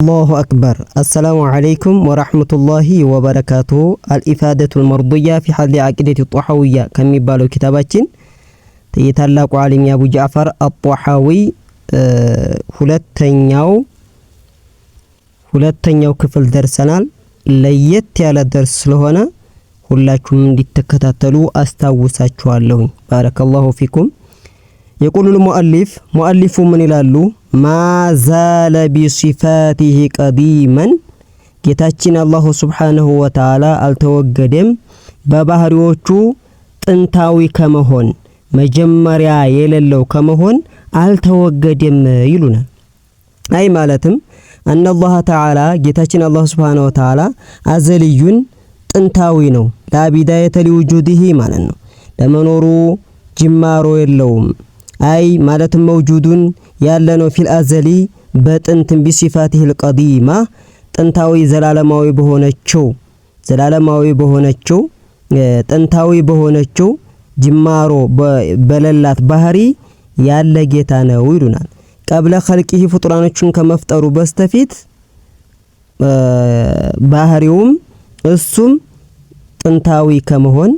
الله أكبر. السلام عليكم ورحمة الله وبركاته. الإفادة المرضية في حل عقيدة الطحاوية كم يبالو كتاباتين يتعلق عالم أبو جعفر الطحاوي ሁለተኛው ክፍል ደርሰናል። ለየት ያለ ደርስ ስለሆነ ሁላችሁም እንድትከታተሉ አስታውሳችኋለሁ። ባረከላሁ ፊኩም። يقول المؤلف من ይላሉ ما زال بصفاته قديما ጌታችን አላህ Subhanahu Wa Ta'ala አልተወገደም በባህሪዎቹ ጥንታዊ ከመሆን መጀመሪያ የሌለው ከመሆን አልተወገደም ይሉናል። አይ ማለትም أن الله تعالى ጌታችን አላህ Subhanahu Wa Ta'ala አዘልዩን ጥንታዊ ነው لا بداية لوجوده ማለት ነው ለመኖሩ ጅማሮ የለውም። አይ ማለትም መውጁዱን ያለነው ፊል አዘሊ በጥንት ቢሲፋቲሂ القديمة ጥንታዊ ጥንታዊ በሆነችው ጅማሮ በለላት ባህሪ ያለ ጌታ ነው ይሉናል። ቀብለ ኸልቂሂ ፍጡራኖችን ከመፍጠሩ በስተፊት ባህሪውም እሱም ጥንታዊ ከመሆን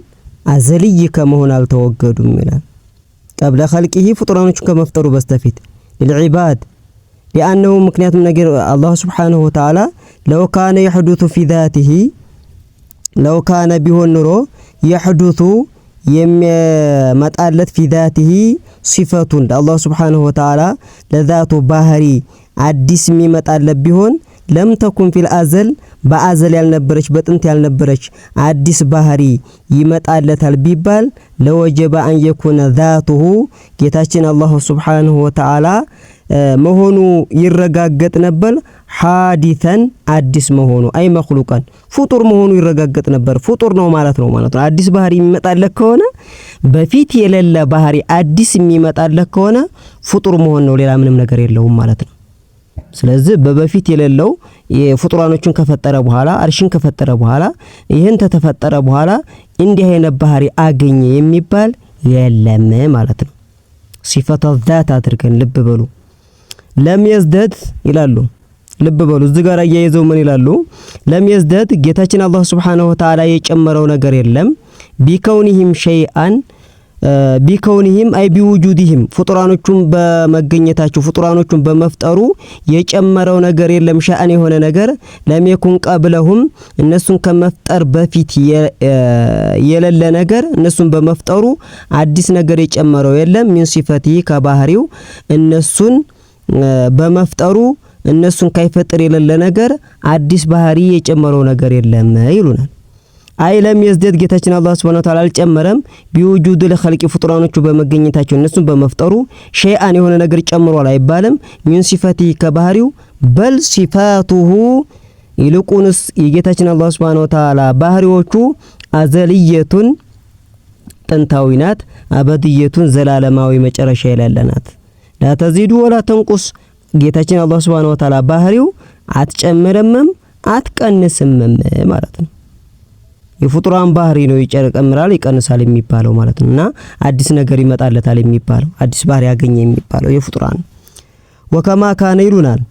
አዘልይ ከመሆን አልተወገዱም ይላል። ቀብለ ኸልቂሂ ፍጡራኖችን ከመፍጠሩ በስተፊት ለዒባድ لأنه ምክንያቱም ነገር አላህ Subhanahu Wa Ta'ala لو كان يحدث في ذاته لو كان ቢሆን ኑሮ يحدث የሚመጣለት في ذاته صفة الله سبحانه وتعالى ለذاቱ ባህሪ አዲስ የሚመጣለት ቢሆን ለም ተኩን ፊል አዘል በአዘል ያልነበረች በጥንት ያልነበረች አዲስ ባህሪ ይመጣለታል ቢባል ለወጀበ አን የኩነ ذاته ጌታችን አላህ Subhanahu Wa Ta'ala መሆኑ ይረጋገጥ ነበር። ሐዲተን አዲስ መሆኑ አይ መخلوقን ፍጡር መሆኑ ይረጋገጥ ነበር። ፍጡር ነው ማለት ነው። አዲስ ባህሪ የሚመጣለት ከሆነ በፊት የሌለ ባህሪ አዲስ የሚመጣለት ከሆነ ፍጡር መሆን ነው፣ ሌላ ምንም ነገር የለውም ማለት ነው። ስለዚህ በፊት የሌለው የፍጡራኖችን ከፈጠረ በኋላ አርሽን ከፈጠረ በኋላ ይሄን ተፈጠረ በኋላ እንዲህ አይነት ባህሪ አገኘ የሚባል የለም ማለት ነው። ሲፈተ ذات አድርገን ልብ በሉ። ለም يزدد ይላሉ። ልብ በሉ እዚህ ጋር ያያይዘው ምን ይላሉ? ለም يزدد ጌታችን አላህ Subhanahu Wa Ta'ala የጨመረው ነገር የለም። ቢከውኒሂም ሸይአን ቢከውኒሂም አይ ቢውጁዲሂም ፍጡራኖቹን በመገኘታቸው ፍጡራኖቹን በመፍጠሩ የጨመረው ነገር የለም። ሻአን የሆነ ነገር ለሚኩን ቀብለሁም እነሱን ከመፍጠር በፊት የሌለ ነገር እነሱን በመፍጠሩ አዲስ ነገር የጨመረው የለም። ሚን ሲፈቲ ከባህሪው እነሱን በመፍጠሩ እነሱን ካይፈጥር የሌለ ነገር አዲስ ባህሪ የጨመረው ነገር የለም ይሉናል። አይ ለም يزدد ጌታችን አላህ Subhanahu Wa Ta'ala አልጨመረም ቢውጁድ ለخلق ፍጡራኖቹ በመገኘታቸው እነሱን በመፍጠሩ ሸይአን የሆነ ነገር ጨምሯል አይባልም። ሚን ሲፈቲ ከባህሪው በል ሲፋቱሁ ይልቁንስ የጌታችን አላህ Subhanahu Wa Ta'ala ባህሪዎቹ አዘልየቱን ጥንታዊ ናት፣ አበድየቱን ዘላለማዊ መጨረሻ የሌለናት። ላ ተዚዱ ወላ ተንቁስ ጌታችን አላህ Subhanahu Wa Ta'ala ባህሪው አትጨምርምም አትቀንስም ማለት ነው። የፍጡራን ባህሪ ነው ይጨምራል ይቀንሳል የሚባለው ማለት ነውና አዲስ ነገር ይመጣለታል የሚባለው አዲስ ባህሪ ያገኘ የሚባለው የፍጡራን ወከማ ካነ ይሉናል።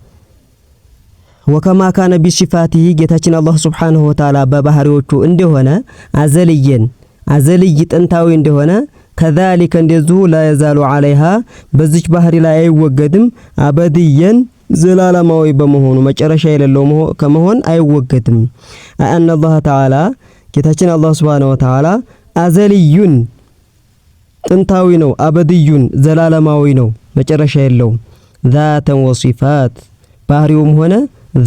ወከማ ካነ ቢሲፋቲሂ ጌታችን አላህ Subhanahu Wa Ta'ala በባህሪዎቹ እንደሆነ አዘልይ ጥንታዊ እንደሆነ ከذلك እንደዚሁ لا يزال عليها በዚች ባህሪ ላይ አይወገድም አበድየን ዘላለማዊ በመሆኑ መጨረሻ የሌለው ከመሆን አይወገድም። አን الله تعالى ጌታችን አላህ Subhanahu Wa Ta'ala አዘልዩን ጥንታዊ ነው፣ አበድዩን ዘላለማዊ ነው፣ መጨረሻ የለውም። ذاتን ወصفات ባህሪውም ሆነ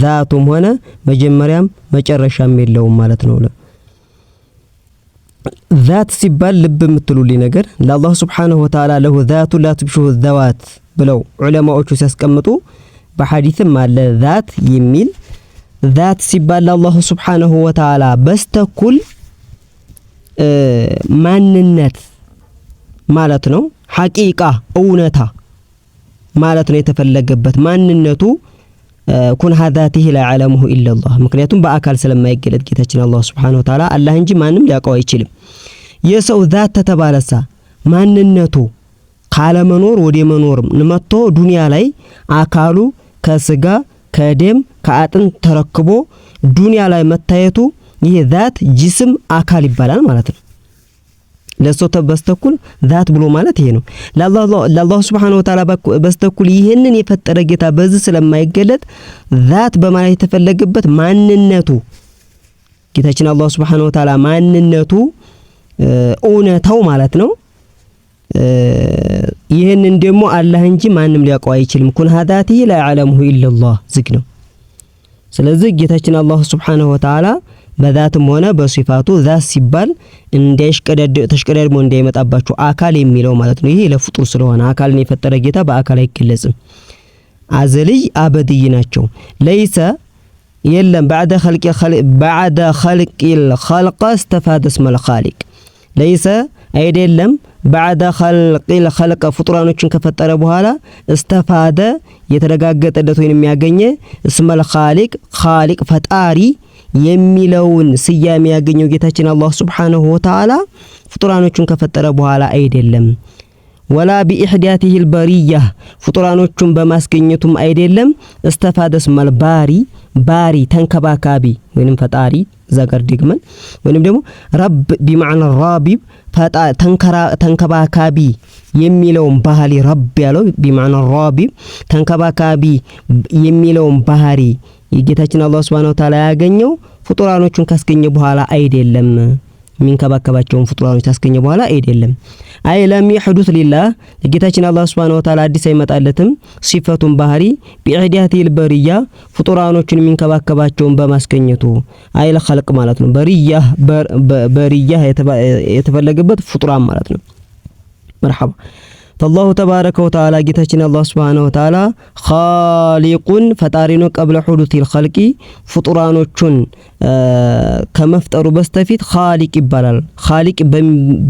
ذاتም ሆነ መጀመሪያም መጨረሻም የለውም ማለት ነው። ذات ሲባል ልብ የምትሉልኝ ነገር ለአላህ Subhanahu Wa Ta'ala له ذات لا تشبه الذوات ብለው ዑለማዎቹ ሲያስቀምጡ በሐዲስም አለ ذات የሚል ذات ሲባል አላህ Subhanahu Wa Ta'ala በስተኩል ማንነት ማለት ነው። ሐቂቃ እውነታ ማለት ነው የተፈለገበት ማንነቱ ኩን ذاته لا يعلمه الا الله ምክንያቱም በአካል ስለማይገለጥ ጌታችን አላህ Subhanahu Wa Ta'ala አላህ እንጂ ማንም ሊያውቀው አይችልም። የሰው ذات ተተባለሳ ማንነቱ ካለመኖር ወደ መኖር መጥቶ ዱንያ ላይ አካሉ ከስጋ ከደም ከአጥንት ተረክቦ ዱንያ ላይ መታየቱ ይሄ ዛት ጅስም አካል ይባላል ማለት ነው። ለሰው በስተኩል ዛት ብሎ ማለት ይሄ ነው። ለአላህ Subhanahu Wa Ta'ala በስተኩል ይሄንን የፈጠረ ጌታ በዚህ ስለማይገለጥ ዛት በማለት የተፈለገበት ማንነቱ ጌታችን አላህ Subhanahu Wa Ta'ala ማንነቱ እውነታው ማለት ነው። ይሄንን ደግሞ አላህ እንጂ ማንም ሊያውቀው አይችልም። ኩን ሀዳቲ ላ ያዕለሙሁ ኢላላህ ዝግ ነው። ስለዚህ ጌታችን አላህ Subhanahu Wa Ta'ala በዛትም ሆነ በሲፋቱ ዛት ሲባል ተሽቀዳድሞ እንዳይመጣባቸው አካል የሚለው ማለት ነው። ይሄ ለፍጡር ስለሆነ አካልን የፈጠረ ጌታ በአካል አይገለጽም። አዘልይ አበድይ ናቸው። ለይሰ የለም بعد خلق الخلق استفاد اسم الخالق ለይሰ አይደለም بعد خلق الخلق ፍጡራኖችን ከፈጠረ በኋላ استفاد የተረጋገጠለት ወይንም ያገኘ اسم الخالق خالق ፈጣሪ የሚለውን ስያሜ ያገኘው ጌታችን አላህ Subhanahu Wa Ta'ala ፍጡራኖችን ከፈጠረ በኋላ አይደለም። ወላ بإحداثه البرية ፍጡራኖችን በማስገኘቱም አይደለም። استفادس መልባሪ ባሪ ተንከባካቢ ወይንም ፈጣሪ ዘገር ድግመን ወይንም ደግሞ ረብ بمعنى الرابب ተንከባካቢ የሚለውን ባህሪ ረብ ያለው بمعنى الرابب ተንከባካቢ የሚለውን ባህሪ የጌታችን አላህ Subhanahu Wa Ta'ala ያገኘው ፍጡራኖቹን ካስገኘ በኋላ አይደለም። ሚንከባከባቸውን ፍጡራኖች ካስገኘ በኋላ አይደለም። አይ ለም ይحدث لله የጌታችን አላህ Subhanahu Wa Ta'ala አዲስ አይመጣለትም ሲፈቱን ባህሪ بإحداث البرية ፍጡራኖቹን ሚንከባከባቸውን በማስገኘቱ አይል خلق ማለት ነው። በሪያ የተፈለገበት ፍጡራን ማለት ነው። መርሐባ فالله تبارك وتعالى ጌታችን አላህ Subhanahu Wa Ta'ala خالقን ፈጣሪ ነው። قبل حدوث الخلق ፍጡራኖቹን ከመፍጠሩ በስተፊት خالق ይባላል። خالق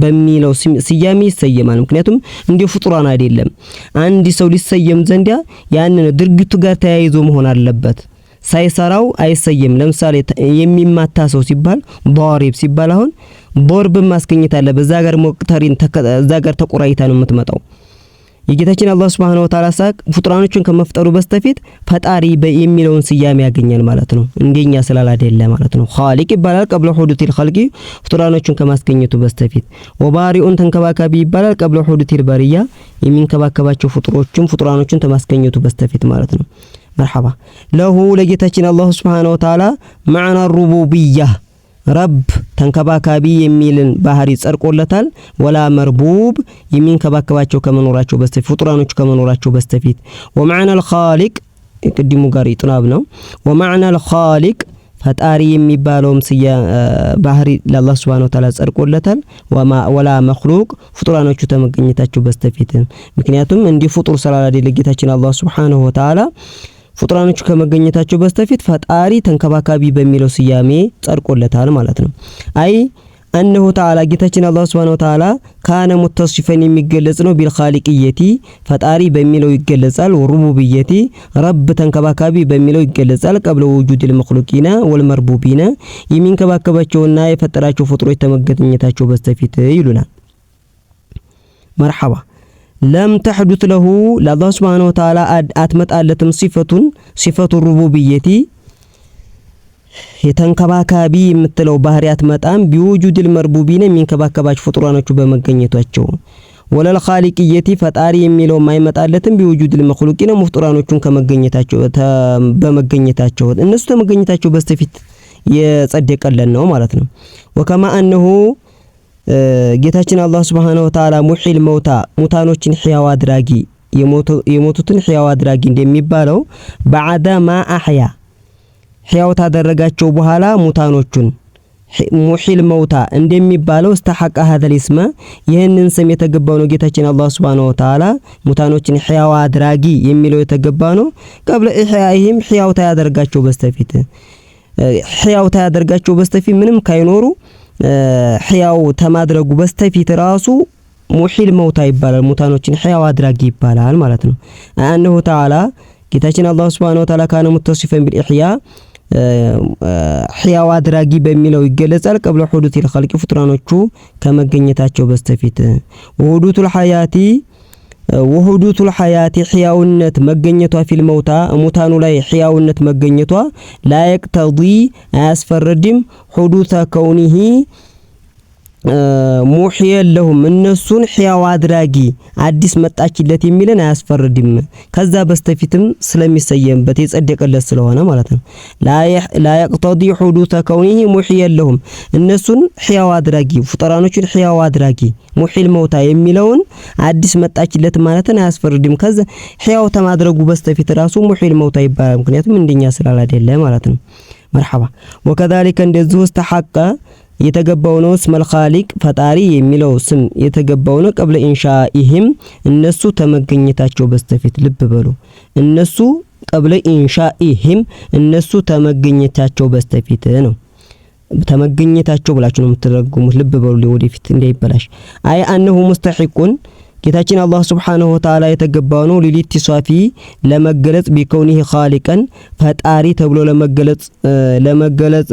በሚለው ስያሜ ይሰየማል። ምክንያቱም እንደ ፍጡራን አይደለም። አንድ ሰው ሊሰየም ዘንድ ያን ድርጊቱ ጋር ተያይዞ መሆን አለበት። ሳይሰራው አይሰየም። ለምሳሌ የሚማታ ሰው ሲባል ضارب ሲባል አሁን ضرب ማስገኘት አለ። በዛ ጋር ሙቅተሪን እዛ ጋር ተቆራይታ ነው የምትመጣው። የጌታችን አላህ Subhanahu Wa Ta'ala ሳቅ ፍጡራኖችን ከመፍጠሩ በስተፊት ፈጣሪ የሚለውን ስያሜ ያገኛል ማለት ነው። እንደኛ ስላላደለ ማለት ነው። خالق ይባላል قبل حدوث الخلق ፍጡራኖችን ከማስገኘቱ በስተፊት። ወባሪኡን ተንከባካቢ ይባላል قبل حدوث البرية የሚንከባከባቸው ፍጡራኖችን ከማስገኘቱ በስተፊት ማለት ነው። مرحبا له ለጌታችን አላህ Subhanahu Wa Ta'ala معنى الربوبية ረብ ተንከባካቢ የሚልን ባህሪ ጸርቆለታል። ወላ መርቡብ የሚንከባከባቸው ከመኖራቸው በስተፊት ፍጡራኖቹ ከመኖራቸው በስተፊት ومعنى الخالق ቅድሙ ጋር ይጥናብ ነው። ومعنى الخالق ፈጣሪ የሚባለውም ባህሪ ለአላህ Subhanahu Wa Ta'ala ጸርቆለታል። ወላ መخلوق ፍጡራኖቹ ተመገኘታቸው በስተፊት ምክንያቱም እንዲህ ፍጡር ስላላደለ ጌታችን አላህ Subhanahu Wa Ta'ala ፍጡራኖቹ ከመገኘታቸው በስተፊት ፈጣሪ ተንከባካቢ በሚለው ስያሜ ጸርቆለታል ማለት ነው። አይ أنه تعالى ጌታችን አላህ Subhanahu Wa Ta'ala ካነ ሙተሲፈን የሚገለጽ ነው ቢልኻሊቅየቲ ፈጣሪ በሚለው ይገለጻል። ወሩቡብየቲ ረብ ተንከባካቢ በሚለው ይገለጻል። قبل وجود المخلوقين والمربوبين የሚንከባከባቸውና የፈጠራቸው ፍጡሮች ተመገኘታቸው በስተፊት ይሉናል። مرحبا لم تحدث له لله سبحانه وتعالى አትመጣለትም ሲፈቱ ሩቡብየቲ የተንከባካቢ የምትለው ባህሪያት መጣም بوجود المربوبين የሚንከባከባቸው ፍጡራኖቹ በመገኘታቸው ወለል ኻሊቅየቲ ፈጣሪ የሚለው ማይመጣለትም بوجود المخلوقين ፍጡራኖቹን ከመገኘታቸው በመገኘታቸው እነሱ ተመገኘታቸው በስተፊት የጸደቀለን ነው ማለት ነው። وكما انه ጌታችን አላህ Subhanahu Wa Ta'ala ሙሂል መውታ ሙታኖችን ሕያው አድራጊ የሞቱትን ሕያው አድራጊ እንደሚባለው بعد ما احيا ሕያው ታደረጋቸው በኋላ ሙታኖቹን ሙሂል መውታ እንደሚባለው استحق هذا الاسم ይሄንን ስም የተገባው ነው። ጌታችን አላህ Subhanahu Wa Ta'ala ሙታኖችን ሕያው አድራጊ የሚለው የተገባው ነው። قبل احيائهم ሕያው ታደርጋቸው በስተፊት ሕያው ታደርጋቸው በስተፊት ምንም ካይኖሩ ሕያው ተማድረጉ በስተፊት ራሱ ሙሂል መውታ ይባላል። ሙታኖችን ሕያው አድራጊ ይባላል ማለት ነው። أنه تعالى ጌታችን አላህ Subhanahu Wa Ta'ala ካነ ሙተሲፈን بالإحياء ሕያው አድራጊ በሚለው ይገለጻል። قبل حدوث الخلق ፍጡራኖቹ ከመገኘታቸው በስተፊት وحدوث الحياة ወሁዱቱል ሐያቲ ሕያውነት መገኘቷ ፊል መውታ ሙታኑ ላይ ሕያውነት መገኘቷ ላይቅተዲ አያስፈርድም ሁዱተ ከውኒሂ ሙህየን ለሁም እነሱን ሕያው አድራጊ አዲስ መጣችለት የሚልን አያስፈርድም ከዛ በስተፊትም ስለሚሰየምበት የጸደቀለት ስለሆነ ማለት ነው ላይቅተዲ ሁዱተ ከውኒሂ ሙህየን ለሁም እነሱን ሕያው አድራጊ ፍጡራኖችን ሕያው አድራጊ ሙሂል መውታ የሚለውን አዲስ መጣችለት ማለትን አያስፈርድም ከዛ ሕያው ተማድረጉ በስተፊት ራሱ ሙሂል መውታ ይባላል ምክንያቱም እንደኛ ስላላደለ ማለት ነው መርሐባ ወከዛሊከ እንደዚህ ተሐቀ የተገባው ነው እስመል ኻሊቅ ፈጣሪ የሚለው ስም የተገባው ነው ቀብለ ኢንሻኢሂም እነሱ ተመገኘታቸው በስተፊት ልብ በሉ እነሱ ቀብለ ኢንሻኢሂም እነሱ ተመገኘታቸው በስተፊት ነው ተመገኘታቸው ብላችሁ ነው የምትረጉሙት ልብ በሉ ወደፊት እንዳይበላሽ አይ አንሁ ሙስተሂቁን ጌታችን አላህ Subhanahu Wa Ta'ala የተገባው ነው ሊሊቲሷፊ ለመገለጽ ቢከውኒህ ኻሊቀን ፈጣሪ ተብሎ ለመገለጽ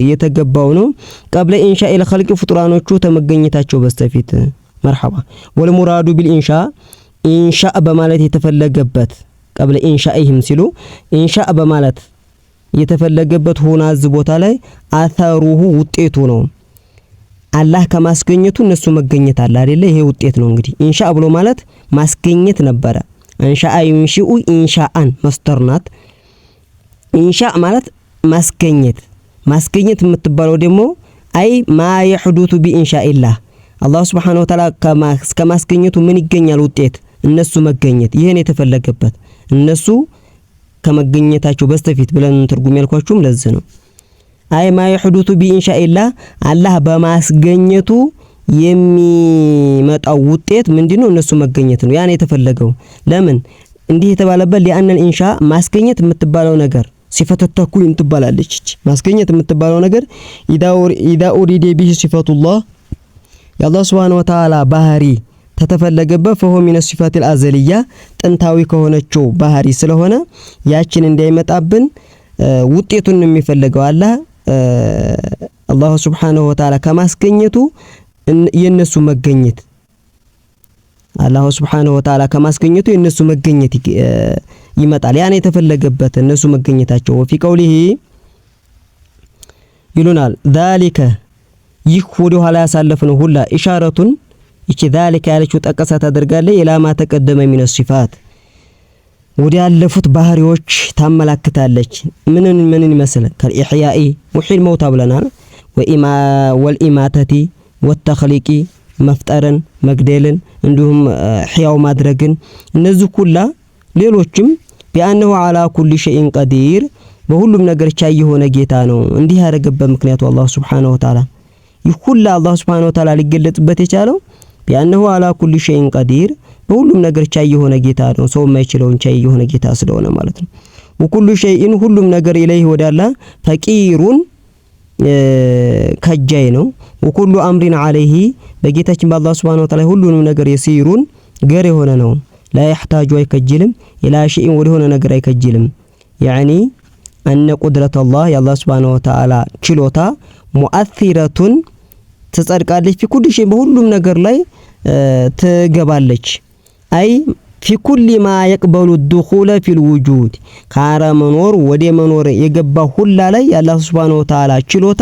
የተገባው ነው ቀብለ ኢንሻኢል ኸልቅ ፍጡራኖቹ ተመገኘታቸው በስተፊት መርሐባ ወልሙራዱ ቢልኢንሻ ኢንሻ በማለት የተፈለገበት ቀብለ ኢንሻኢህም ሲሉ ኢንሻ በማለት የተፈለገበት ሆናዝ ቦታ ላይ አተሩሁ ውጤቱ ነው አላህ ከማስገኘቱ እነሱ መገኘት አለ አይደለ ይሄ ውጤት ነው እንግዲህ ኢንሻ ብሎ ማለት ማስገኘት ነበረ ኢንሻአ ይንሺኡ ኢንሻአን መስተርናት ኢንሻ ማለት ማስገኘት የምትባለው ደግሞ አይ ማ ይحدث بኢንሻኢላህ አላህ Subhanahu Wa Ta'ala ከማስገኘቱ ምን ይገኛል ውጤት እነሱ መገኘት ይሄን የተፈለገበት እነሱ ከመገኘታቸው በስተፊት ብለን ትርጉም ያልኳችሁም ለዚህ ነው አይ ማ ይحدث بኢንሻኢላህ አላህ በማስገኘቱ የሚመጣው ውጤት ምንድነው እነሱ መገኘት ነው ያን የተፈለገው ለምን እንዲህ የተባለበት لأن الانشاء ማስገኘት የምትባለው ነገር ሲፈተ ተኩን ትባላለች ማስገኘት የምትባለው ነገር ኢዳ ኡሪደ ቢሂ ሲፈቱላህ ያላህ Subhanahu Wa Ta'ala ባህሪ ተተፈለገበት فهو من الصفات الازليه ጥንታዊ ከሆነችው ባህሪ ስለሆነ ያችን እንዳይመጣብን ውጤቱን የሚፈልገው አላህ Subhanahu Wa Ta'ala ከማስገኘቱ የነሱ መገኘት አላህ Subhanahu Wa Ta'ala ከማስገኘቱ የነሱ መገኘት ይመጣል ያን የተፈለገበት እነሱ መገኘታቸው ወፊ ቀውሊሂ ይሉናል ذلك ይሁዱ ኋላ ያሳለፍነው ሁላ ኢሻረቱን እቺ ذلك ያለችው ጠቀሳ ታደርጋለች ኢላማ ተቀደመ ሚነ ሲፋት ወዲ ያለፉት ባህሪዎች ታመላክታለች ምንን ይመስላል ከኢህያኢ ሙሂል መውታ ብለናል ወልኢማተቲ ወተኽሊቂ መፍጠርን መግደልን እንዲሁም ሕያው ማድረግን እነዚህ ሁላ ሌሎችም ቢአንሁ አላ ኩሊ ሸይን ቀዲር በሁሉም ነገር ቻይ የሆነ ጌታ ነው እንዲህ ያደረገበት ምክንያቱ አላህ Subhanahu Wa Ta'ala ይሁላ አላህ Subhanahu Wa Ta'ala ሊገለጽበት የቻለው ቢአንሁ አላ ኩሊ ሸይን ቀዲር በሁሉም ነገር ቻይ የሆነ ጌታ ነው ሰው የማይችለውን ቻይ የሆነ ጌታ ስለሆነ ማለት ነው ወኩሉ ሸይን ሁሉም ነገር ኢለይሂ ወዳላ ፈቂሩን ከጃይ ነው ወኩሉ አምሪን አለይሂ በጌታችን በአላህ Subhanahu Wa Ta'ala ሁሉንም ነገር የሲሩን ገር የሆነ ነው لا يحتاج አይከጅልም ኢላ ሸይን ወደ ሆነ ነገር አይከጅልም يعني ان قدرة الله يا الله Subhanahu Wa Ta'ala ችሎታ ሙአثرቱን ተጸድቃለች في كل شيء በሁሉም ነገር ላይ ትገባለች አይ في كل ما يقبل الدخول في الوجود ካራ መኖር ወደ መኖር የገባ ሁላ ላይ ያላህ Subhanahu Wa Ta'ala ችሎታ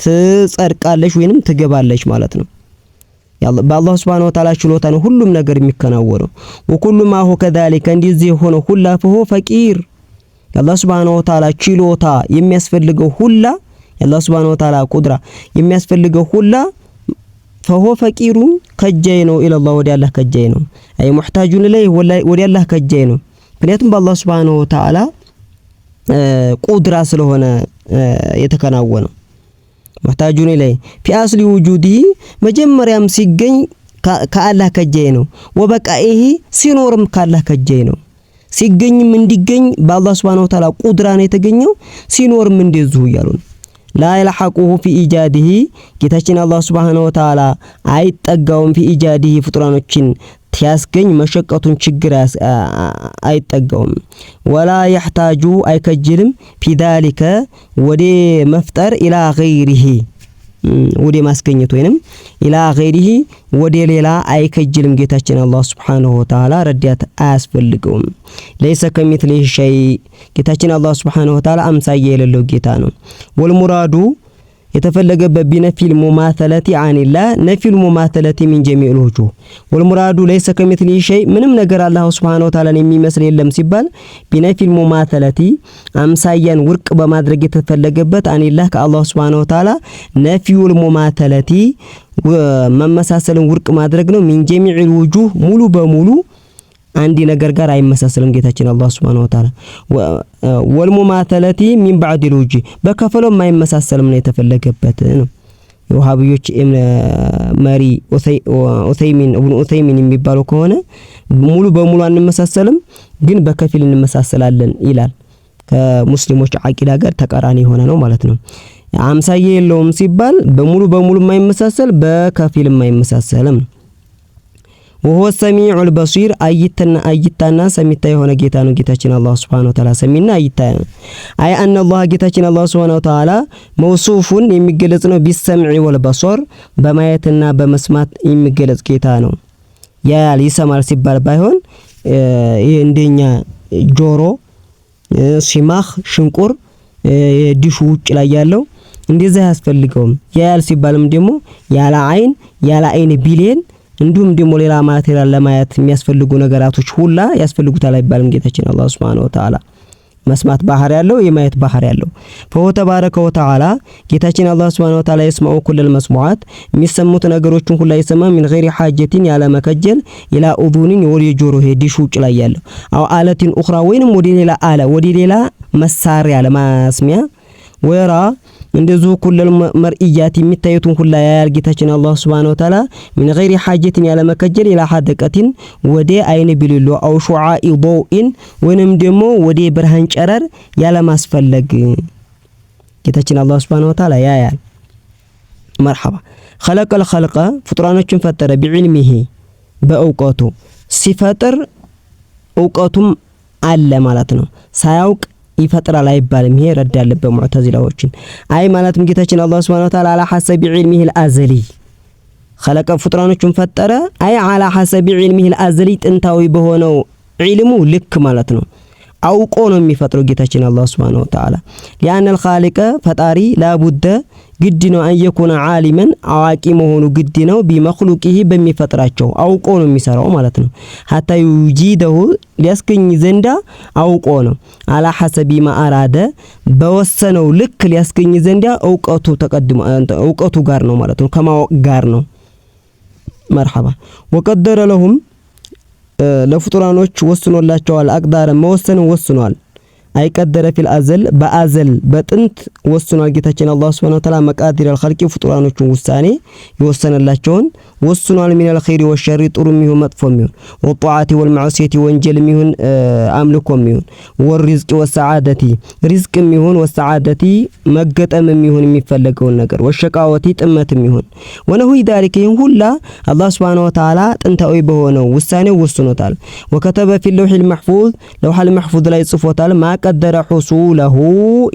ትጸድቃለች ወይንም ትገባለች ማለት ነው በአላህ Subhanahu Wa Ta'ala ችሎታ ነው ሁሉም ነገር የሚከናወነው ወኩሉ ما هو كذلك እንደዚህ ሆኖ ሁላ فهو فقير ያላህ Subhanahu Wa Ta'ala ችሎታ የሚያስፈልገው ሁላ ያላህ Subhanahu Wa Ta'ala ቁድራ የሚያስፈልገው ሁላ فهو فقير ከጃይ ነው ኢላ አላህ ወደ አላህ ከጃይ ነው አይ ሙህታጁን ላይ ወደ አላህ ከጃይ ነው ምክንያቱም በአላህ Subhanahu Wa Ta'ala ቁድራ ስለሆነ የተከናወነው ሙህታጁን ላይ في اصل وجوده መጀመሪያም ሲገኝ ከአላህ ከጃይ ነው ወበቃኢሂ ሲኖርም ከአላህ ከጃይ ነው ሲገኝም እንዲገኝ በአላህ Subhanahu Wa Ta'ala ቁድራ ነው የተገኘው ሲኖርም እንደዚሁ ይያሉ لا يلحقه في إيجاده ጌታችን አላህ Subhanahu Wa Ta'ala አይጠጋውም في إيجاده ፍጡራኖችን ሲያስገኝ መሸቀቱን ችግር አይጠጋውም ولا يحتاج አይከጅልም في ذلك ወደ መፍጠር إلى غيره ወደ ማስገኘት ወይንም ኢላ ገይሪሂ ወደ ሌላ አይከጅልም ጌታችን አላህ Subhanahu Wa Ta'ala ረዳት አያስፈልገውም። ለይሰ ከሚትሊሂ ሸይ ጌታችን አላህ Subhanahu Wa Ta'ala አምሳያ የሌለው ጌታ ነው። ወልሙራዱ የተፈለገበት ቢነፊል ሙማተለቲ አኒላ ነፊል ሙማተለቲ ሚን ጀሚዕል ወጁህ ወልሙራዱ ለይሰ ከሚትሊሂ ሸይ ምንም ነገር አላህ Subhanahu Wa Ta'ala የሚመስል የለም ሲባል ቢነፊል ሙማተለቲ አምሳያን ውርቅ በማድረግ የተፈለገበት አኒላ ከአላህ Subhanahu Wa Ta'ala ነፊውል ሙማተለቲ መመሳሰልን ውርቅ ማድረግ ነው። ሚን ጀሚዕል ወጁህ ሙሉ በሙሉ አንዲ ነገር ጋር አይመሳሰልም ጌታችን አላህ Subhanahu Wa Ta'ala ወልሙማተለቲ ሚን ባዕዲል ወጁህ በከፈለው የማይመሳሰልም ነው የተፈለገበት ነው። የወሃቢዎች መሪ ኡሰይሚን የሚባለው ከሆነ ሙሉ በሙሉ አንመሳሰልም ግን በከፊል እንመሳሰላለን ይላል። ከሙስሊሞች አቂዳ ጋር ተቃራኒ የሆነ ነው ማለት ነው። አምሳያ የለውም ሲባል በሙሉ በሙሉ የማይመሳሰል በከፊል የማይመሳሰልም ነው። وهو السميع البصير አይታና ሰሚታ የሆነ ጌታ ነው ጌታችን አላህ Subhanahu Wa Ta'ala ሰሚና አይታ አይ አን አላህ ጌታችን አላህ Subhanahu Wa Ta'ala መውሱፉን የሚገለጽ ነው ቢሰምዒ ወልበሶር በማየትና በመስማት የሚገለጽ ጌታ ነው። ያያል ይሰማል ሲባል ባይሆን ይሄ እንደኛ ጆሮ ሲማኽ ሽንቁር ዲሹ ውጭ ላይ ያለው እንደዛ ያስፈልገውም። ያያል ሲባልም ደግሞ ያለ አይን ቢሊየን እንዲሁም ደግሞ ሌላ ማቴሪያል ለማየት የሚያስፈልጉ ነገራቶች ሁላ ያስፈልጉታል አይባልም። ጌታችን አላህ Subhanahu Wa Ta'ala መስማት ባህር ያለው የማየት ባህር ያለው ፈሆ ተባረከ ወተዓላ ጌታችን አላህ Subhanahu Wa Ta'ala ይስማው ኩል መስሙዓት የሚሰሙት ነገሮችን ሁላ ይሰማ ሚን ገይሪ ሐጀቲን ያለ መከጀል ኢላ ኡዱኒን ወዲ ጆሮ ሄዲሽ ውጭ ላይ ያለው አው አለቲን ኡኽራ ወይንም ወዲ ሌላ መሳሪያ ለማስሚያ ወራ እንደዙ ኩል መርኢያት የሚታዩትን ሁላ ያያል ጌታችን አላህ Subhanahu Wa Ta'ala ሚን ገይሪ ሐጀቲን ያለ መከጀል ኢላ ሐደቀቲን ወዲ አይን ቢልሎ አው ሹዓኢ ضوئን ወንም ደሞ ወዲ ብርሃን ጨረር ያለ ማስፈለግ ጌታችን አላህ Subhanahu Wa Ta'ala ያያል። መርሐባ خلقል خلق ፍጡራኖችን ፈጠረ ቢዕልሚሂ በእውቀቱ ሲፈጥር እውቀቱም አለ ማለት ነው። ሳያውቅ ይፈጥራል አይባልም። ይሄ ረድ ያለበት ሙዕተዚላዎችን አይ ማለትም ጌታችን አላህ Subhanahu Wa Ta'ala على حسب علمه الازلي خلق ፍጡራኖችን ፈጠረ አይ على حسب علمه الازلي ጥንታዊ በሆነው ዒልሙ ልክ ማለት ነው። አውቆ ነው የሚፈጥረው ጌታችን አላህ Subhanahu Wa Ta'ala لأن الخالق ፈጣሪ ላቡደ ግድ ነው አየኩና ዓሊመን አዋቂ መሆኑ ግድ ነው ቢመخلوقه በሚፈጥራቸው አውቆ ነው የሚሰራው ማለት ነው። hatta yujidahu ሊያስገኝ ዘንዳ አውቆ ነው على حسب ما أراد በወሰነው ልክ ሊያስገኝ ዘንዳ እውቀቱ ተቀድሞ እውቀቱ ጋር ነው ማለት ነው። ከማወቅ ጋር ነው። መርሐባ ወቀደረ ለሁም ለፍጡራኖች ወስኖላቸዋል አቅዳረ መወሰን ወስኗል አይቀደረ ፊል አዘል በአዘል በጥንት ወስኗል ጌታችን አላህ Subhanahu Wa Ta'ala መቃዲር الخلق ፍጡራኖችን ውሳኔ ይወሰነላቸውን ወስኗል ሚነል ኸይሪ ወሸሪ ጥሩም ይሁን መጥፎም ይሁን ወጧዓቲ ወልማዕሲየቲ ወንጀልም ይሁን አምልኮም ይሁን ወርዝቅ ወሰዓደቲ ሪዝቅም ይሁን ወሰዓደቲ መገጠምም ይሁን የሚፈልገውን ነገር ወሸቃወቲ ጥመትም ይሁን ወነሁ ذلك ይሁን ሁላ አላህ Subhanahu Wa Ta'ala ጥንታዊ በሆነው ውሳኔው ወስኖታል። ወከተበ ፊል ለውሂል መሕፉዝ ለውሂል መሕፉዝ ላይ ጽፎታል ማቀደረ ሁሱለሁ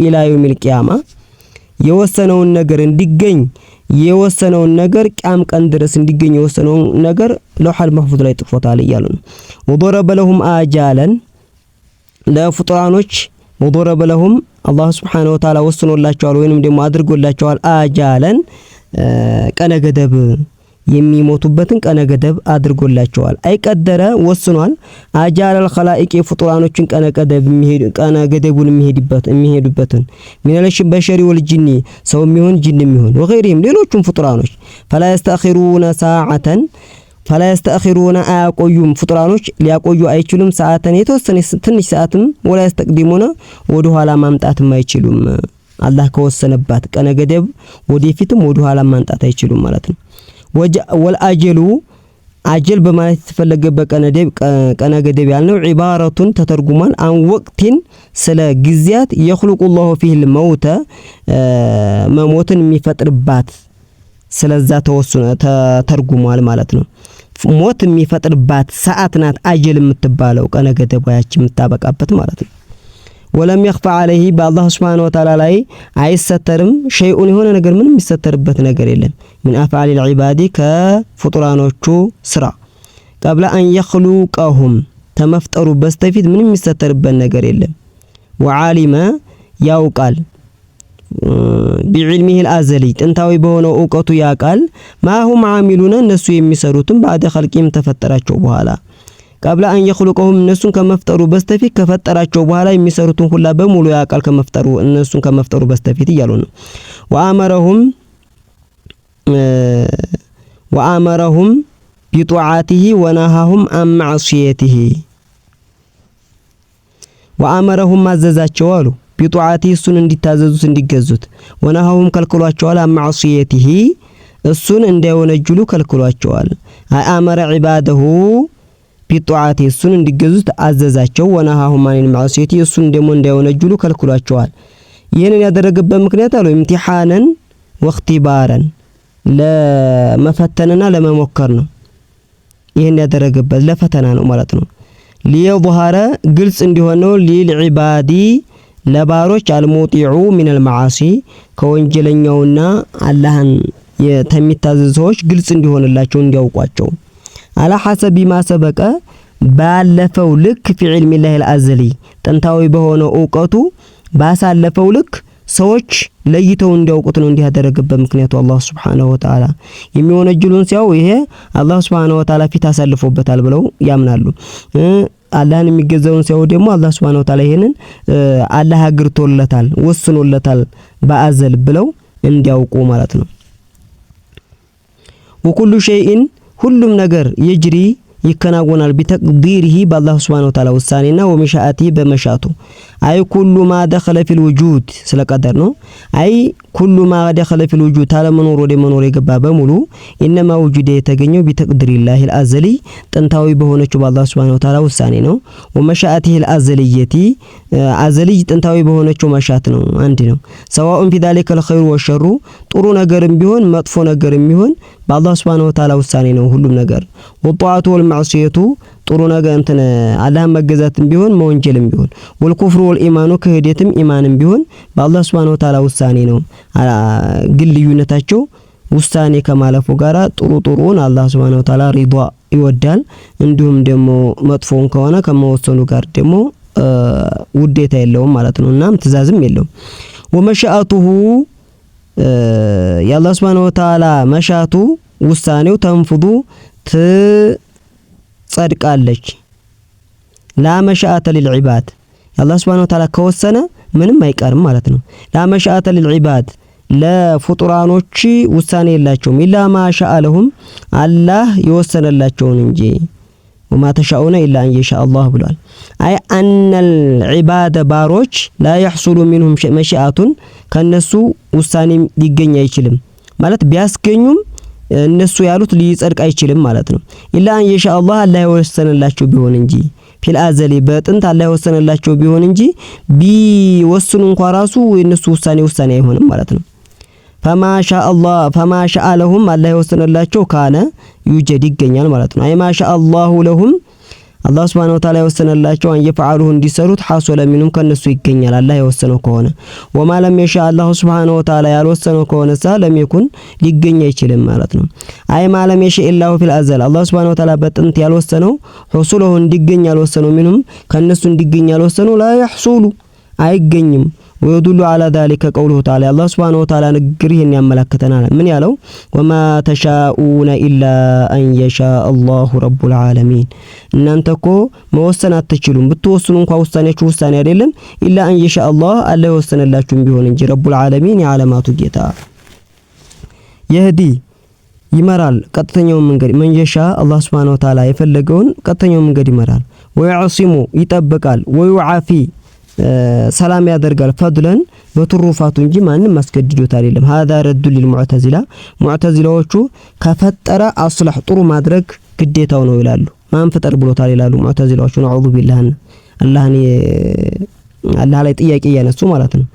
ኢላ የውሚል ቂያማ የወሰነውን ነገር እንዲገኝ የወሰነውን ነገር ቂያም ቀን ድረስ እንዲገኝ የወሰነውን ነገር ለውሂል መሕፉዝ ላይ ጽፎታል እያሉ ነው። ወضرب لهم አጃለን ለፍጡራኖች ወضرب لهم አላህ Subhanahu Wa Ta'ala ወስኖላቸዋል ወይንም ደግሞ አድርጎላቸዋል አጃለን ቀነ ገደብ የሚሞቱበትን ቀነ ገደብ አድርጎላቸዋል። አይቀደረ ወስኗል አጃለል ኸላኢቅ ፍጡራኖችን ቀነ ገደቡን የሚሄዱበትን ሚነለሽ በሸሪ ወልጂኒ ሰው የሚሆን ጂንም ይሁን ወገይሪም ሌሎችም ፍጡራኖች ፈላ يستأخرون አያቆዩም ፍጡራኖች ሊያቆዩ አይችሉም። ሰዓተን የተወሰነ ትንሽ ሰዓትም ወላ ያስተቅዲሙና ወደ ኋላ ማምጣትም አይችሉም። አላህ ከወሰነባት ቀነ ገደብ ወደፊትም ወደ ኋላ ማምጣት አይችሉም ማለት ነው። ወልአጀሉ አጀል በማለት የተፈለገበት ቀነ ገደብ ያልነው ዒባረቱን ተተርጉሟል አን ወቅቲን ስለ ጊዜያት يخلق الله فيه الموت መሞትን የሚፈጥርባት ስለዛ ተወሰነ ተተርጉሟል ማለት ነው። ሞት የሚፈጥርባት ሰዓት ናት አጀል የምትባለው ቀነ ገደብ ያቺ የምታበቃበት ማለት ነው። ወለም يخፋ عليه በአላህ Subhanahu Wa Ta'ala ላይ አይሰተርም ሸይኡን የሆነ ነገር ምንም የሚሰተርበት ነገር የለም من افعال العباد ከፍጡራኖቹ ስራ قبل ان يخلقهم ተመፍጠሩ በስተፊት ምንም የሚሰተርበት ነገር የለም وعالم ያውቃል بعلمه الازلي ጥንታዊ በሆነው ዕውቀቱ ያውቃል ما هم عاملون እነሱ የሚሰሩትን بعد خلقهم ተፈጠራቸው በኋላ قبل ان يخلقهم እነሱን ከመፍጠሩ በስተፊት ከፈጠራቸው በኋላ የሚሰሩትን ሁላ በሙሉ ያውቃል ከመፍጠሩ እነሱን ከመፍጠሩ በስተፊት ይያሉ ነው وآمرهم بطاعته ونهاهم عن معصيته وآمرهم ማዘዛቸው አሉ بطاعته እሱን እንዲታዘዙት እንዲገዙት ونهاهم ከልክሏቸዋል عن معصيته እሱን እንዳይወነጅሉ ከልክሏቸዋል አመረ عباده بطاعته እሱን እንዲገዙት አዘዛቸው ونهاهم عن معصيته እሱን ደግሞ እንዳይወነጅሉ ከልክሏቸዋል ይሄንን ያደረገበት ምክንያት አለው امتحانا واختبارا ለመፈተንና ለመሞከር ነው ይሄን ያደረገበት ለፈተና ነው ማለት ነው ليظهر ግልጽ እንዲሆነው للعبادي ለባሮች አልሙጢዑ من المعاصي ከወንጀለኛውና አላህን የተሚታዘዙዎች ግልጽ እንዲሆንላቸው እንዲያውቋቸው على حسب ما سبق ባለፈው ልክ في علم الله الازلي ጥንታዊ በሆነው ዕውቀቱ ባሳለፈው ልክ ሰዎች ለይተው እንዲያውቁት ነው እንዲህ ያደረገበት ምክንያቱ አላህ Subhanahu Wa Ta'ala የሚወነጅሉን ሲያው ይሄ አላህ Subhanahu Wa Ta'ala ፊት አሳልፎበታል ብለው ያምናሉ አላህን የሚገዛውን ሲያው ደግሞ አላህ Subhanahu Wa Ta'ala ይሄንን አላህ አግርቶለታል ወስኖለታል በአዘል ብለው እንዲያውቁ ማለት ነው ወኩሉ ሸይን ሁሉም ነገር ይጅሪ ይከናወናል بتقديره بالله سبحانه وتعالى ውሳኔና ወመሻአቲ በመሻቱ አይ ኩሉ ማ دخل في الوجود ስለቀደር ነው አይ ኩሉ ማ دخل في الوجود ታለመኖር ወደ መኖር የገባ በሙሉ انما وجود የተገኘው بتقدير الله الازلي ጥንታዊ በሆነችው بالله سبحانه وتعالى ውሳኔ ነው ወመሻአቲህ الازليتي አዘሊ ጥንታዊ በሆነችው መሻት ነው አንድ ነው سواء في ذلك الخير والشر ጥሩ ነገርም ቢሆን መጥፎ ነገርም ቢሆን بالله سبحانه وتعالى ውሳኔ ነው ሁሉም ነገር ወጧቱ ወልማዕሲየቱ ጥሩ ነገር እንትን አላህ መገዛትም ቢሆን መወንጀልም ቢሆን ወልኩፍሩ ወልኢማኑ ከህደትም ኢማንም ቢሆን በአላህ Subhanahu Wa Ta'ala ውሳኔ ነው ግን ልዩነታቸው ውሳኔ ከማለፉ ጋራ ጥሩን አላህ Subhanahu Wa Ta'ala ሪዷ ይወዳል እንዲሁም ደግሞ መጥፎን ከሆነ ከመወሰኑ ጋር ደግሞ ውዴታ የለውም ማለት ነው እናም ትእዛዝም የለውም ወመሻአቱሁ የአላህ Subhanahu Wa Ta'ala መሻቱ ውሳኔው ተንፍዱ ጸድቃለች ላመሻአተ للعباد አላህ Subhanahu Wa Ta'ala ከወሰነ ምንም አይቀርም ማለት ነው ላመሻአተ للعباد ለፍጡራኖች ውሳኔ የላቸውም ኢላ ማሻአለሁም አላህ የወሰነላቸውን እንጂ وما تشاءون الا ان يشاء الله ብሏል አይ ان العباد ባሮች لا يحصل منهم مشيئة ከነሱ ውሳኔ ሊገኝ አይችልም ማለት ቢያስገኙም እነሱ ያሉት ሊጸድቅ አይችልም ማለት ነው ኢላ ان يشاء الله አላህ የወሰነላቸው ቢሆን እንጂ ፊል አዘሊ በጥንት አላህ የወሰነላቸው ቢሆን እንጂ ቢወስኑ እንኳን ራሱ የነሱ ውሳኔ አይሆንም ማለት ነው فما شاء الله فما شاء لهم الله የወሰነላቸው ካነ ይوجد ይገኛል ማለት ነው አይ ما شاء الله لهم አላህ Subhanahu Wa Ta'ala የወሰነላቸው አንየፈዓሉ እንዲሰሩት ሐሶለ ምንም ከነሱ ይገኛል አላህ የወሰነው ከሆነ ወማ ለም يشاء الله Subhanahu Wa Ta'ala ያልወሰነው ከሆነ ለም ይኩን ሊገኝ አይችልም ማለት ነው አይ ማለም يشاء الله في الازل አላህ Subhanahu Wa Ta'ala በጥንት ያልወሰነው ሐሶለው እንዲገኝ ያልወሰነው ምንም ከነሱ እንዲገኝ ያልወሰነው لا يحصل አይገኝም ويدل على ذلك قوله تعالى الله سبحانه وتعالى نغريهن ያመለከተናል ምን ያለው وما تشاءون الا ان يشاء الله رب العالمين እናንተኮ መወሰን አትችሉም ብትወስኑ እንኳን ውሳኔያችሁ ውሳኔ አይደለም الا ان يشاء الله አላህ ወሰነላችሁም ቢሆን እንጂ رب العالمين የዓለማቱ ጌታ يهدي ይመራል ቀጥተኛው መንገድ መንየሻ አላህ Subhanahu Wa Ta'ala የፈለገውን ቀጥተኛው መንገድ ይመራል ወይعصሙ ይጠብቃል ወይعافي ሰላም ያደርጋል ፈድለን በትሩፋቱ እንጂ ማንንም ማስገድዶት አይደለም هذا رد للمعتزله ሙዕተዚላዎቹ ከፈጠረ አስላህ ጥሩ ማድረግ ግዴታው ነው ይላሉ ማን ፈጠር ብሎታል ይላሉ ሙዕተዚላዎቹ ነዑዙ ቢላህ አላህ ላይ ጥያቄ ያነሱ ማለት ነው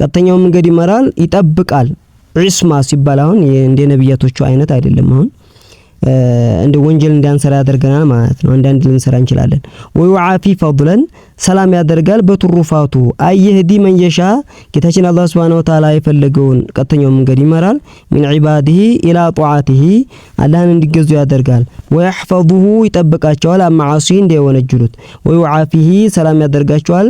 ቀጥተኛው መንገድ ይመራል ይጠብቃል ዒስማ ሲባል አሁን እንደ ነብያቶቹ አይነት አይደለም አሁን እንደ ወንጀል እንዳንሰራ ያደርገናል ማለት ነው። አንዳንድ ልንሰራ እንችላለን። ወይዓፊ ፈድለን ሰላም ያደርጋል በትሩፋቱ አይህዲ መንየሻ ጌታችን አላህ Subhanahu Wa Ta'ala የፈለገውን ቀጥተኛው መንገድ ይመራል። ሚን ዒባዲሂ ኢላ ጧዓቲሂ አላህን እንዲገዙ ያደርጋል። ወይሕፈዙሁ ይጠብቃቸዋል አማዓሲ እንዳይወነጅሉት። ወይዓፊሂ ሰላም ያደርጋቸዋል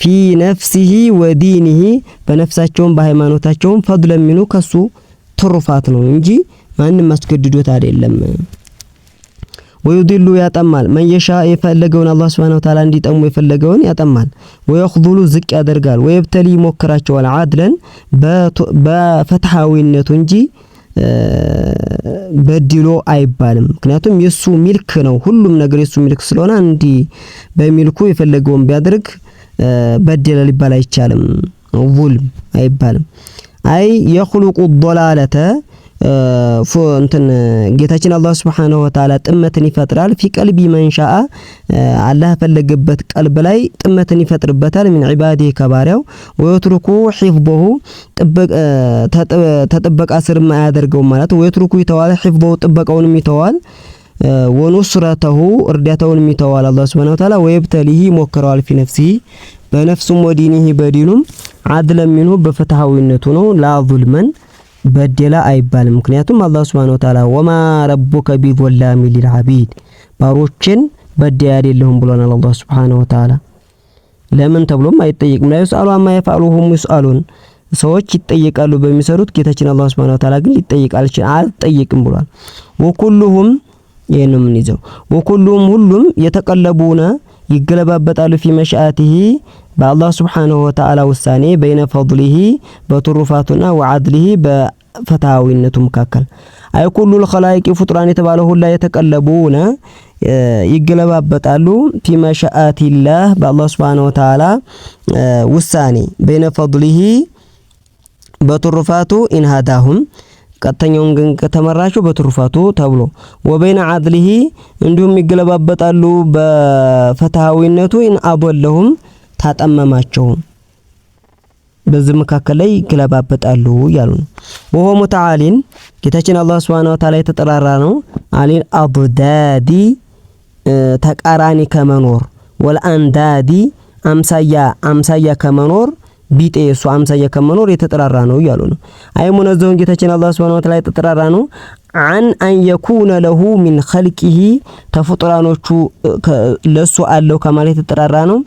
ፊ ነፍሲሂ ወዲኒሂ በነፍሳቸውም በሃይማኖታቸውም ፈድለን ሚኑ ከሱ ትሩፋት ነው እንጂ ማንም አስገድዶት አይደለም። ወይድሉ ያጠማል መንየሻ የፈለገውን አላህ Subhanahu Wa Ta'ala እንዲጠሙ የፈለገውን ያጠማል። ወይخذሉ ዝቅ ያደርጋል። ወይብተሊ ሞክራቸዋል አድለን በፍትሃዊነቱ እንጂ በድሎ አይባልም። ምክንያቱም የሱ ሚልክ ነው፣ ሁሉም ነገር የሱ ሚልክ ስለሆነ እንዲ በሚልኩ የፈለገውን ቢያደርግ በደለ ሊባል አይቻልም፣ ዙልም አይባልም። አይ የخلق الضلاله እንትን ጌታችን አላህ Subhanahu Wa Ta'ala ጥመትን ይፈጥራል። ፊ ቀልቢ መንሻአ አላህ ፈለገበት ቀልብ ላይ ጥመትን ይፈጥርበታል። ምን ዒባዲ ከባሪያው ወይትሩኩ ሒፍዙሁ ተጥበቃ ስር ማያደርገው ማለት ወይትሩኩ ይተዋል ሒፍዙሁ ጥበቃውንም ይተዋል። ወኑስረተሁ እርዳታውንም ይተዋል አላህ Subhanahu Wa Ta'ala ወይብተሊሂ ሞክረዋል ፊ ነፍሲሂ በነፍሱም ወዲኒሂ በዲኑም አድለም ሚንሁ በፍትሃዊነቱ ነው። ላ ዙልመን በደላ አይባልም። ምክንያቱም አላህ Subhanahu Wa Ta'ala ወማ ረቡከ ቢዘላሚ ሊልዓቢድ ባሮችን በደያ አይደለሁም ብሎናል አላህ Subhanahu Wa Ta'ala። ለምን ተብሎም አይጠየቅም። ላይ ይስአሉ አማ ይፈعلهم ይስአሉን ሰዎች ይጠየቃሉ በሚሰሩት ጌታችን አላህ Subhanahu Wa Ta'ala ግን ይጠየቃል አልጠየቅም ብሏል። ወኩሉሁም የነም ንይዘው ወኩሉሁም ሁሉም የተቀለቡና ይገለባበጣሉ ፊ መሻአቲሂ በአላህ Subhanahu Wa Ta'ala ውሳኔ በይነ ፈድሊሂ በትሩፋቱና ወዓድሊሂ በፍትሃዊነቱ መካከል አይ ኩሉል ኸላኢቅ ፍጡራን የተባለ ሁላ የተቀለቡና ይገለባበጣሉ ፊ መሻአቲላህ በአላህ Subhanahu Wa Ta'ala ውሳኔ በይነ ፈድሊሂ በትሩፋቱ ኢንሃዳሁም ቀጥተኛውን ግን ከተመራቸው በትሩፋቱ ተብሎ ወበይነ አድሊሂ እንዲሁም ይገለባበጣሉ በፍትሃዊነቱ ኢን አበለሁም ታጠመማቸው በዚህ መካከል ላይ ይገለባበጣሉ ያሉ ነው። ወሆ ሙተዓሊን ጌታችን አላህ Subhanahu Wa Ta'ala የተጠራራ ነው። አሊል አብዳዲ ተቃራኒ ከመኖር ወልአንዳዲ አምሳያ ከመኖር ቢጤ እሱ አምሳያ ከመኖር የተጠራራ ነው ያሉ ነው። አይ ሙነዘውን ጌታችን አላህ Subhanahu Wa Ta'ala የተጠራራ ነው አን የኩነ ለሁ ሚን ኸልቂሂ ተፈጥራኖቹ ለሱ አለው ከማለት የተጠራራ ነው።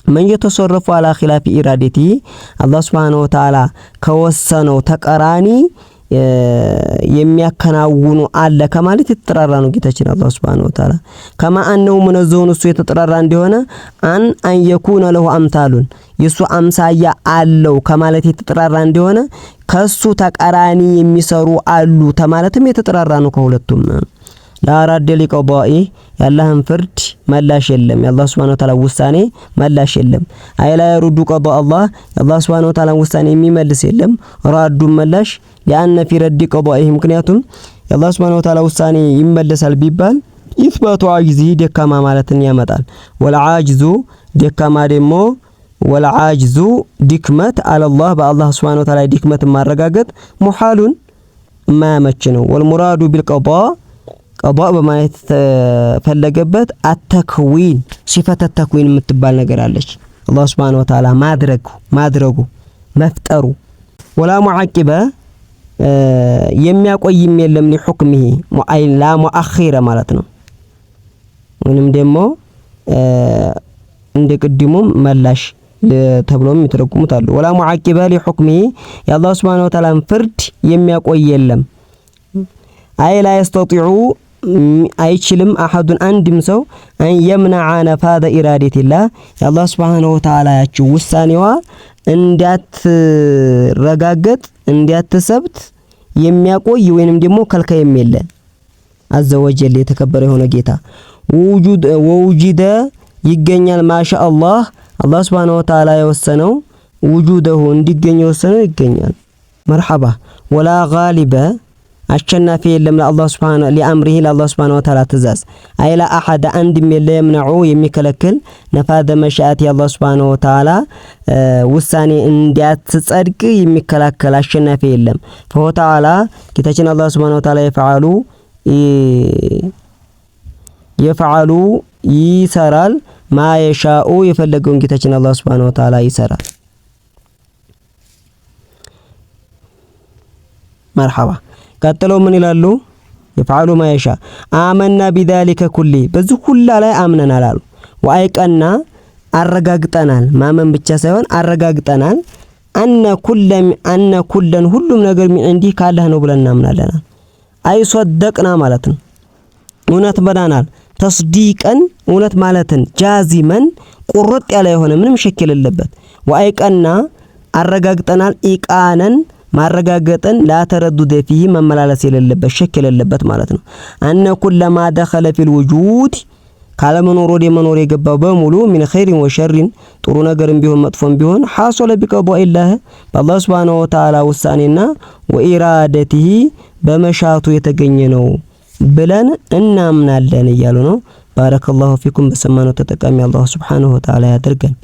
من يتصرف على خلاف إرادته الله سبحانه وتعالى كوسنو تقراني የሚያከናውኑ አለ ከማለት የተጠራራ ነው ጌታችን አላህ Subhanahu Wa Ta'ala ከማ አንው منزون እሱ የተጠራራ እንደሆነ አን የኩነ ለሁ አምታሉን የሱ አምሳያ አለው ከማለት የተጠራራ እንደሆነ ከሱ ተቃራኒ የሚሰሩ አሉ ተማለትም የተጠራራ ነው ከሁለቱም ላራደ ሊቀባኢ ያላህን ፍርድ መላሽ የለም ያላህ Subhanahu Wa Ta'ala ውሳኔ መላሽ የለም አይላ ይሩዱ ቀዳ አላህ ያላህ Subhanahu Wa Ta'ala ውሳኔ የሚመልስ የለም ራዱ መላሽ ያነ في رد قضائه ምክንያቱም ያላህ Subhanahu Wa Ta'ala ውሳኔ ይመለሳል ቢባል ኢስባቱ አጅዚ ደካማ ማለትን ያመጣል ወልዓጅዙ ደካማ ደሞ ወልዓጅዙ ድክመት አላህ በአላህ Subhanahu Wa Ta'ala ድክመት ማረጋገጥ ሙሐሉን ማያመች ነው ወልሙራዱ ቢልቀዳ ቀضاء በማለት ተፈለገበት አተክዊን ሲፈተ ተክዊን የምትባል ነገር አለች አላህ Subhanahu Wa Ta'ala ማድረጉ መፍጠሩ ወላ ሙዓቂበ የሚያቆይም የለም ለሁክምህ ሙአይላ ሙአኺረ ማለት ነው ወንም ደግሞ እንደ ቅድሙም መላሽ ተብሎም ይተረጉሙት አሉ ወላ ሙዓቂበ ለሁክምህ ያላህ Subhanahu Wa Ta'ala ፍርድ የሚያቆይ የለም አይ ላ ይስተጢዑ አይችልም አሐዱን አንድም ሰው አን የምነዐ ነፋደ ኢራደቲላህ ያላህ Subhanahu Wa Ta'ala ያቺው ውሳኔዋ እንዳትረጋገጥ እንዳትሰብት የሚያቆይ ወይንም ደግሞ ከልካይ የለ አዘወጀል የተከበረ የሆነ ጌታ ወውጁደ ይገኛል ማሻአላህ አላህ Subhanahu Wa Ta'ala የወሰነው ውጁደሁ እንዲገኝ የወሰነው ይገኛል መርሐባ ወላ ጋሊበ አሸናፊ የለም ለአላህ Subhanahu ለአምሪሂ ለአላህ Subhanahu Wa Ta'ala ትእዛዝ አይላ አሐድ አንድም የለ የምነዑ የሚከለክል ነፋደ መሻአት የአላህ Subhanahu Wa Ta'ala ውሳኔ እንዲያትጸድቅ የሚከላከል አሸናፊ የለም ፈሁ ተዓላ ጌታችን አላህ Subhanahu Wa Ta'ala ይፈዓሉ የፈዓሉ ይሰራል ማ የሻኡ የፈለገውን ጌታችን አላህ Subhanahu Wa Ta'ala ይሰራል። መርሐባ ቀጥለው ምን ይላሉ? የፈዓሉ ማ የሻ አመና ቢዛሊከ ኩሊ በዚህ ሁላ ላይ አምነናል አሉ። ወአይቀና አረጋግጠናል። ማመን ብቻ ሳይሆን አረጋግጠናል። አነ ኩለን ሁሉም ነገር እንዲህ ካለህ ነው ብለን እናምናለን። አይሶደቅና ማለት ነው እውነት በዳናል። ተስዲቀን እውነት ማለትን ጃዚመን ቁርጥ ያለ የሆነ ምንም ሸክ የሌለበት። ወአይቀና አረጋግጠናል። ኢቃነን ማረጋገጠን ላተረዱደ ፊህ መመላለስ የሌለበት ሸክ የሌለበት ማለት ነው። አነ ኩለማ ደኸለ ፊል ውጁድ ካለመኖር ወደ መኖር የገባው በሙሉ ሚን ኸይሪን ወሸሪን ጥሩ ነገርም ቢሆን መጥፎም ቢሆን ሐሶለ ቢቀዷኢላህ በአላህ Subhanahu Wa Ta'ala ውሳኔና ወኢራደቲሂ በመሻቱ የተገኘ ነው ብለን እናምናለን እያሉ ነው። ባረከላሁ ፊኩም በሰማነው ተጠቃሚ አላህ Subhanahu Wa Ta'ala ያድርገን።